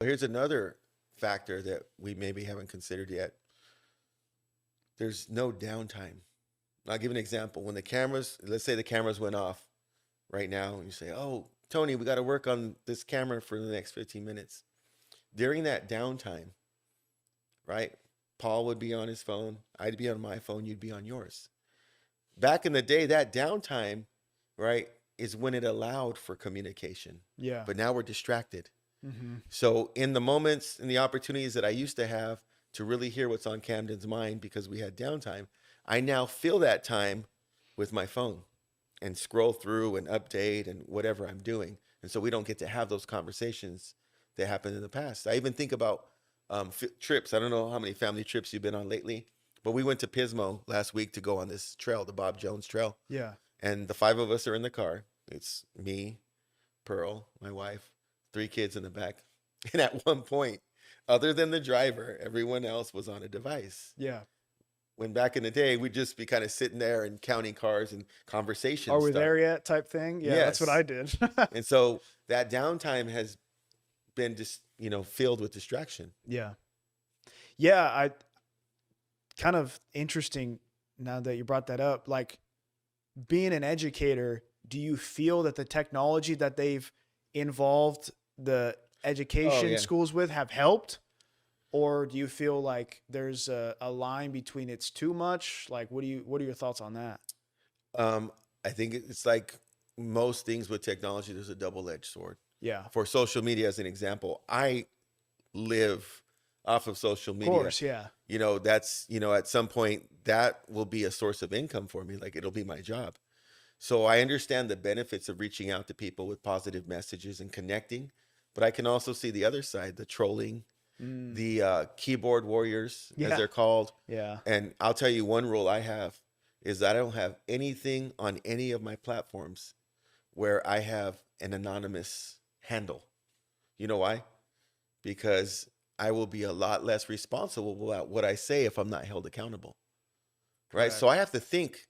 Here's another factor that we maybe haven't considered yet. There's no downtime. I'll give an example. When the cameras, let's say the cameras went off right now, and you say, "Oh, Tony, we got to work on this camera for the next 15 minutes." During that downtime, right? Paul would be on his phone, I'd be on my phone, you'd be on yours. Back in the day, that downtime, right, is when it allowed for communication. Yeah. But now we're distracted. Mm-hmm. So in the moments and the opportunities that I used to have to really hear what's on Camden's mind because we had downtime, I now fill that time with my phone and scroll through and update and whatever I'm doing. And so we don't get to have those conversations that happened in the past. I even think about trips. I don't know how many family trips you've been on lately, but we went to Pismo last week to go on this trail, the Bob Jones Trail. Yeah. And the five of us are in the car. It's me, Pearl, my wife, three kids in the back. And at one point, other than the driver, everyone else was on a device. Yeah. When back in the day, we'd just be kind of sitting there and counting cars and conversations. Are we there yet? Type thing. Yeah, that's what Yes. I did. And so that downtime has been just, filled with distraction. Yeah. Yeah. I kind of interesting now that you brought that up. Like being an educator, do you feel that the technology that they've involved the education yeah. schools with have helped? Or do you feel like there's a line between it's too much? Like, what are your thoughts on that? I think it's like most things with technology, there's a double-edged sword. Yeah. For social media, as an example, I live off of social Of media. course. Yeah. That's, at some point that will be a source of income for me. Like it'll be my job. So I understand the benefits of reaching out to people with positive messages and connecting, but I can also see the other side, the trolling, the keyboard warriors, as Yeah. they're called. Yeah. And I'll tell you one rule I have is that I don't have anything on any of my platforms where I have an anonymous handle. You know why? Because I will be a lot less responsible about what I say if I'm not held accountable. Right? Correct. So I have to think,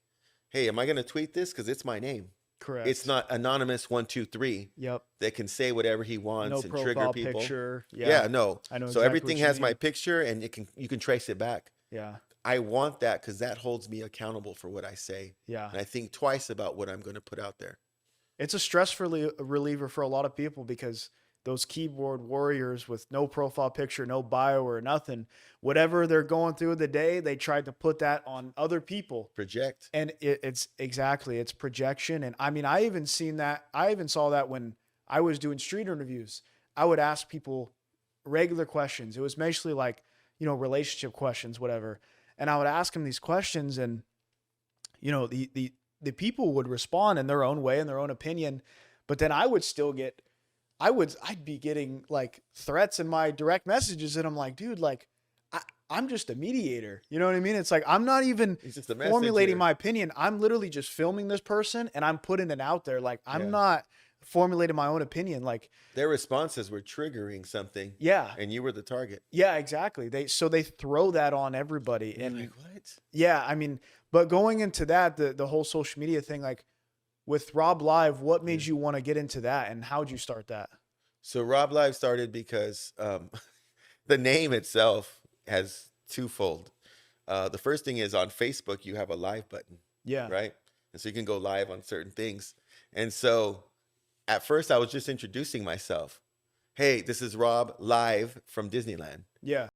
hey, am I going to tweet this? Because it's my name. Correct. It's not anonymous 123 Yep. that can say whatever he No wants and trigger profile people. picture. Yeah, no. I know So exactly everything what you has my mean. picture and you can trace it back. Yeah. I want that because that holds me accountable for what I say. Yeah. And I think twice about what I'm going to put out there. It's a stress reliever for a lot of people because those keyboard warriors with no profile picture, no bio or nothing, whatever they're going through the day, they tried to put that on other people. Project. And it's projection. And I mean, I even saw that when I was doing street interviews. I would ask people regular questions. It was mostly like, relationship questions, whatever. And I would ask them these questions and, the people would respond in their own way, in their own opinion. But then I would still I'd be getting like threats in my direct messages. And I'm like, dude, like I'm just a mediator. You know what I mean? It's like, I'm not even He's just a formulating messenger. my opinion. I'm literally just filming this person and I'm putting it out there. Like I'm Yeah. not formulating my own opinion. Like, Their responses were triggering something. yeah, And you were the target. yeah, exactly. They throw that on everybody. And And you're like, what? yeah, I mean, but going into that, the whole social media thing, like with Rob Live, what made you want to get into that and how'd you start that? So Rob Live started because the name itself has twofold. The first thing is on Facebook, you have a live button, Yeah. right? And so you can go live on certain things. And so at first I was just introducing myself. Hey, this is Rob live from Disneyland. Yeah.